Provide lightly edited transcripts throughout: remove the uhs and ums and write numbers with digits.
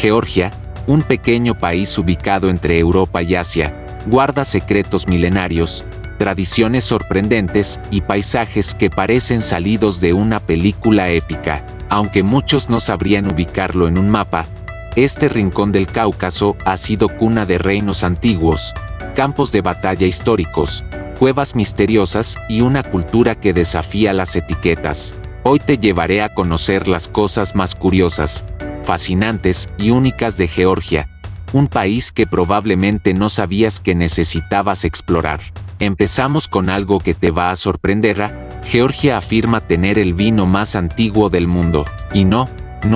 Georgia, un pequeño país ubicado entre Europa y Asia, guarda secretos milenarios, tradiciones sorprendentes y paisajes que parecen salidos de una película épica. Aunque muchos no sabrían ubicarlo en un mapa, este rincón del Cáucaso ha sido cuna de reinos antiguos, campos de batalla históricos, cuevas misteriosas y una cultura que desafía las etiquetas. Hoy te llevaré a conocer las cosas más curiosas, fascinantes y únicas de Georgia, un país que probablemente no sabías que necesitabas explorar. Empezamos con algo que te va a sorprender. Georgia afirma tener el vino más antiguo del mundo, y no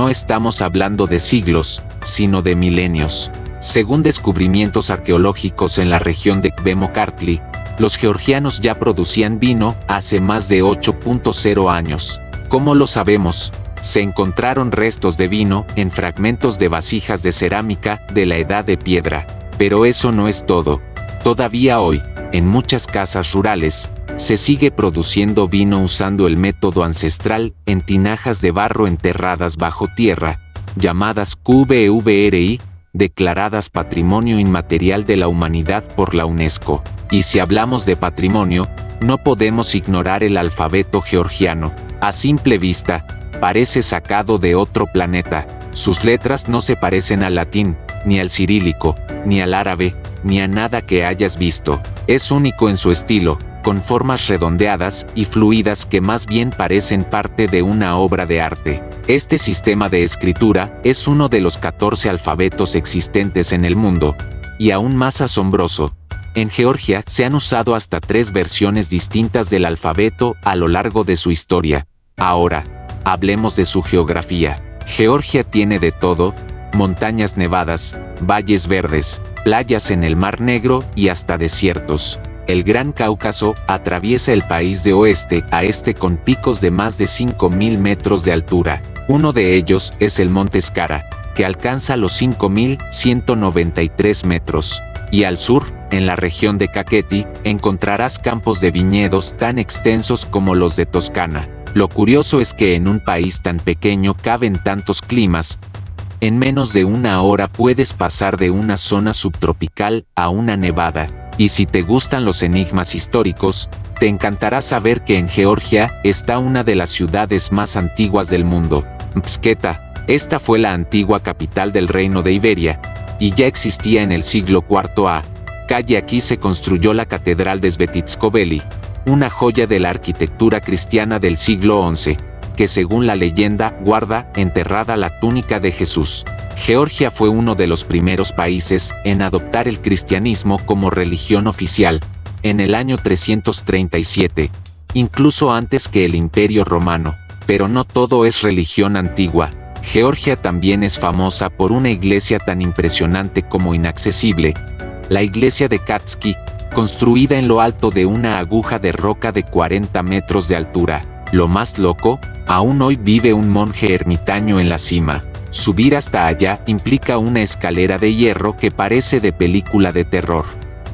estamos hablando de siglos, sino de milenios. Según descubrimientos arqueológicos en la región de Kbemokartli, los georgianos ya producían vino hace más de 8.0 años. ¿Cómo lo sabemos? Se encontraron restos de vino en fragmentos de vasijas de cerámica de la Edad de Piedra. Pero eso no es todo. Todavía hoy, en muchas casas rurales, se sigue produciendo vino usando el método ancestral en tinajas de barro enterradas bajo tierra, llamadas QVRI, declaradas Patrimonio Inmaterial de la Humanidad por la UNESCO. Y si hablamos de patrimonio, no podemos ignorar el alfabeto georgiano. A simple vista, parece sacado de otro planeta. Sus letras no se parecen al latín, ni al cirílico, ni al árabe, ni a nada que hayas visto. Es único en su estilo, con formas redondeadas y fluidas que más bien parecen parte de una obra de arte. Este sistema de escritura es uno de los 14 alfabetos existentes en el mundo. Y aún más asombroso, en Georgia se han usado hasta 3 versiones distintas del alfabeto a lo largo de su historia. Ahora, hablemos de su geografía. Georgia tiene de todo: montañas nevadas, valles verdes, playas en el Mar Negro y hasta desiertos. El Gran Cáucaso atraviesa el país de oeste a este con picos de más de 5.000 metros de altura. Uno de ellos es el Monte Skara, que alcanza los 5.193 metros. Y al sur, en la región de Kakheti, encontrarás campos de viñedos tan extensos como los de Toscana. Lo curioso es que en un país tan pequeño caben tantos climas. En menos de una hora puedes pasar de una zona subtropical a una nevada. Y si te gustan los enigmas históricos, te encantará saber que en Georgia está una de las ciudades más antiguas del mundo, Mtskheta. Esta fue la antigua capital del reino de Iberia, y ya existía en el siglo IV a. Aquí se construyó la catedral de Svetitskobeli, una joya de la arquitectura cristiana del siglo XI, que según la leyenda guarda enterrada la túnica de Jesús. Georgia fue uno de los primeros países en adoptar el cristianismo como religión oficial, en el año 337, incluso antes que el Imperio Romano. Pero no todo es religión antigua. Georgia también es famosa por una iglesia tan impresionante como inaccesible, la iglesia de Katsky, construida en lo alto de una aguja de roca de 40 metros de altura. Lo más loco, aún hoy vive un monje ermitaño en la cima. Subir hasta allá implica una escalera de hierro que parece de película de terror.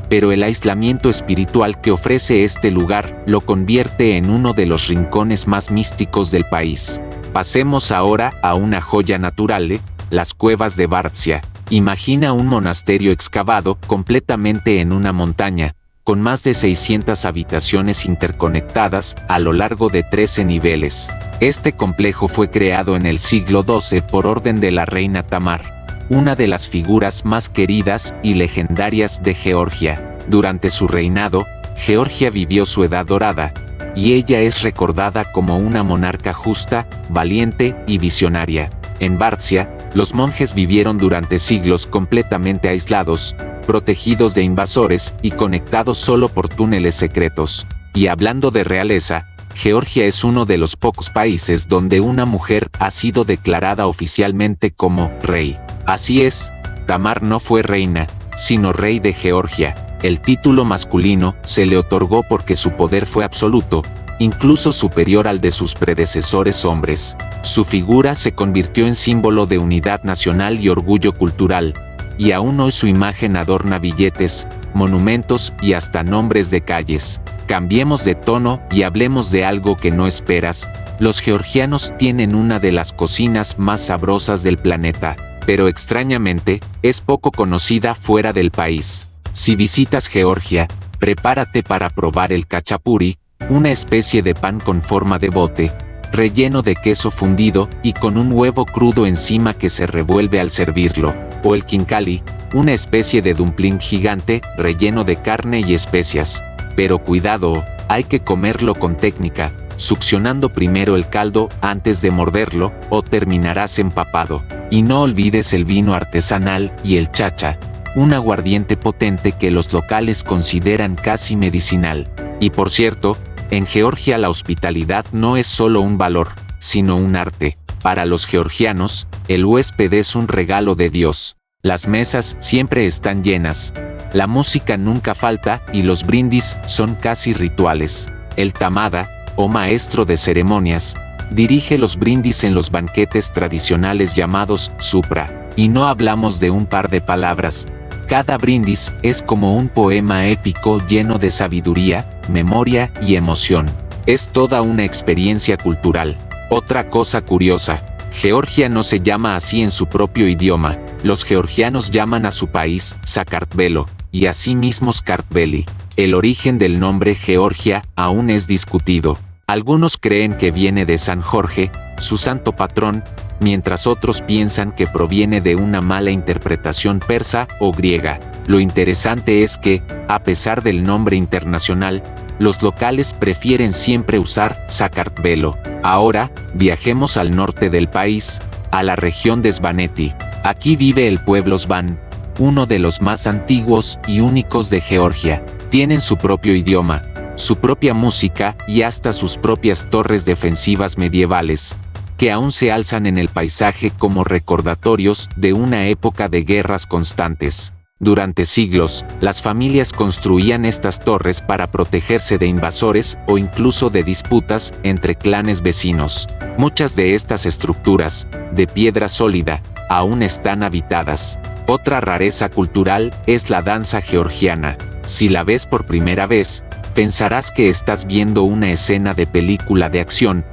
Pero el aislamiento espiritual que ofrece este lugar lo convierte en uno de los rincones más místicos del país. Pasemos ahora a una joya natural, las cuevas de Bartsia. Imagina un monasterio excavado completamente en una montaña, con más de 600 habitaciones interconectadas a lo largo de 13 niveles. Este complejo fue creado en el siglo XII por orden de la reina Tamar, una de las figuras más queridas y legendarias de Georgia. Durante su reinado, Georgia vivió su edad dorada, y ella es recordada como una monarca justa, valiente y visionaria. En Bartsia, los monjes vivieron durante siglos completamente aislados, protegidos de invasores y conectados solo por túneles secretos. Y hablando de realeza, Georgia es uno de los pocos países donde una mujer ha sido declarada oficialmente como rey. Así es, Tamar no fue reina, sino rey de Georgia. El título masculino se le otorgó porque su poder fue absoluto, incluso superior al de sus predecesores hombres. Su figura se convirtió en símbolo de unidad nacional y orgullo cultural, y aún hoy su imagen adorna billetes, monumentos y hasta nombres de calles. Cambiemos de tono y hablemos de algo que no esperas. Los georgianos tienen una de las cocinas más sabrosas del planeta, pero extrañamente, es poco conocida fuera del país. Si visitas Georgia, prepárate para probar el khachapuri, una especie de pan con forma de bote, relleno de queso fundido y con un huevo crudo encima que se revuelve al servirlo, o el khinkali, una especie de dumpling gigante relleno de carne y especias. Pero cuidado, hay que comerlo con técnica, succionando primero el caldo antes de morderlo, o terminarás empapado. Y no olvides el vino artesanal y el chacha, un aguardiente potente que los locales consideran casi medicinal. Y por cierto, en Georgia la hospitalidad no es solo un valor, sino un arte. Para los georgianos, el huésped es un regalo de Dios. Las mesas siempre están llenas, la música nunca falta y los brindis son casi rituales. El tamada, o maestro de ceremonias, dirige los brindis en los banquetes tradicionales llamados supra, y no hablamos de un par de palabras. Cada brindis es como un poema épico lleno de sabiduría, memoria y emoción. Es toda una experiencia cultural. Otra cosa curiosa, Georgia no se llama así en su propio idioma. Los georgianos llaman a su país Sakartvelo, y asimismo Skartveli. El origen del nombre Georgia aún es discutido. Algunos creen que viene de San Jorge, su santo patrón, mientras otros piensan que proviene de una mala interpretación persa o griega. Lo interesante es que, a pesar del nombre internacional, los locales prefieren siempre usar Sakartvelo. Ahora, viajemos al norte del país, a la región de Svaneti. Aquí vive el pueblo Svan, uno de los más antiguos y únicos de Georgia. Tienen su propio idioma, su propia música y hasta sus propias torres defensivas medievales, que aún se alzan en el paisaje como recordatorios de una época de guerras constantes. Durante siglos, las familias construían estas torres para protegerse de invasores o incluso de disputas entre clanes vecinos. Muchas de estas estructuras, de piedra sólida, aún están habitadas. Otra rareza cultural es la danza georgiana. Si la ves por primera vez, pensarás que estás viendo una escena de película de acción.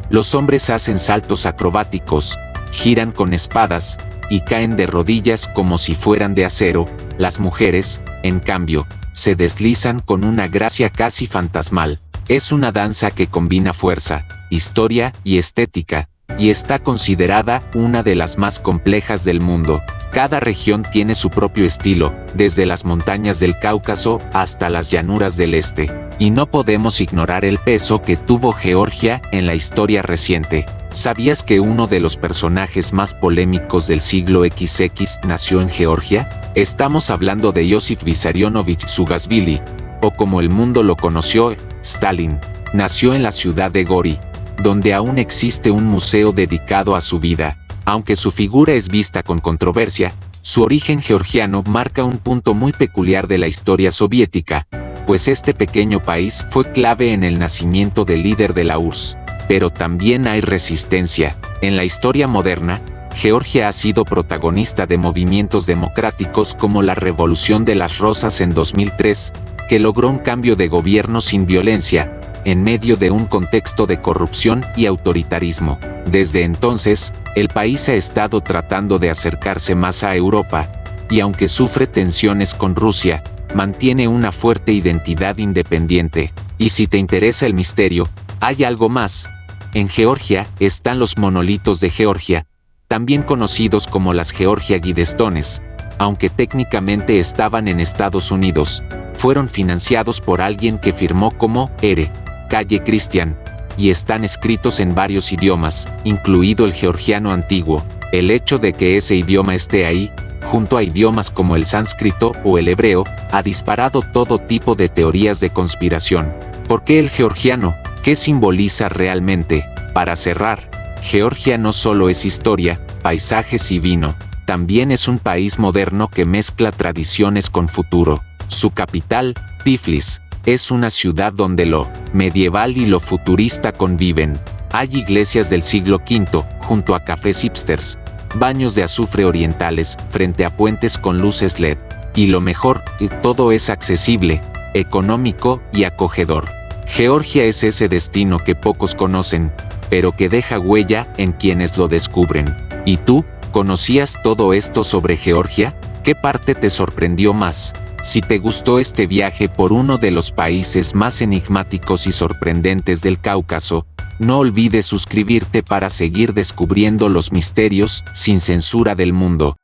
Los hombres hacen saltos acrobáticos, giran con espadas, y caen de rodillas como si fueran de acero. Las mujeres, en cambio, se deslizan con una gracia casi fantasmal. Es una danza que combina fuerza, historia y estética, y está considerada una de las más complejas del mundo. Cada región tiene su propio estilo, desde las montañas del Cáucaso hasta las llanuras del este, y no podemos ignorar el peso que tuvo Georgia en la historia reciente. ¿Sabías que uno de los personajes más polémicos del siglo XX nació en Georgia? Estamos hablando de Iosif Vissarionovich Zugashvili, o como el mundo lo conoció, Stalin. Nació en la ciudad de Gori, donde aún existe un museo dedicado a su vida. Aunque su figura es vista con controversia, su origen georgiano marca un punto muy peculiar de la historia soviética, pues este pequeño país fue clave en el nacimiento del líder de la URSS. Pero también hay resistencia. En la historia moderna, Georgia ha sido protagonista de movimientos democráticos como la Revolución de las Rosas en 2003, que logró un cambio de gobierno sin violencia, en medio de un contexto de corrupción y autoritarismo. Desde entonces, el país ha estado tratando de acercarse más a Europa, y aunque sufre tensiones con Rusia, mantiene una fuerte identidad independiente. Y si te interesa el misterio, hay algo más. En Georgia están los monolitos de Georgia, también conocidos como las Georgia Guidestones. Aunque técnicamente estaban en Estados Unidos, fueron financiados por alguien que firmó como R. Calle Christian, y están escritos en varios idiomas, incluido el georgiano antiguo. El hecho de que ese idioma esté ahí, junto a idiomas como el sánscrito o el hebreo, ha disparado todo tipo de teorías de conspiración. ¿Por qué el georgiano? ¿Qué simboliza realmente? Para cerrar, Georgia no solo es historia, paisajes y vino, también es un país moderno que mezcla tradiciones con futuro. Su capital, Tiflis, es una ciudad donde lo medieval y lo futurista conviven. Hay iglesias del siglo V, junto a cafés hipsters, baños de azufre orientales, frente a puentes con luces LED. Y lo mejor, todo es accesible, económico y acogedor. Georgia es ese destino que pocos conocen, pero que deja huella en quienes lo descubren. ¿Y tú? ¿Conocías todo esto sobre Georgia? ¿Qué parte te sorprendió más? Si te gustó este viaje por uno de los países más enigmáticos y sorprendentes del Cáucaso, no olvides suscribirte para seguir descubriendo los misterios sin censura del mundo.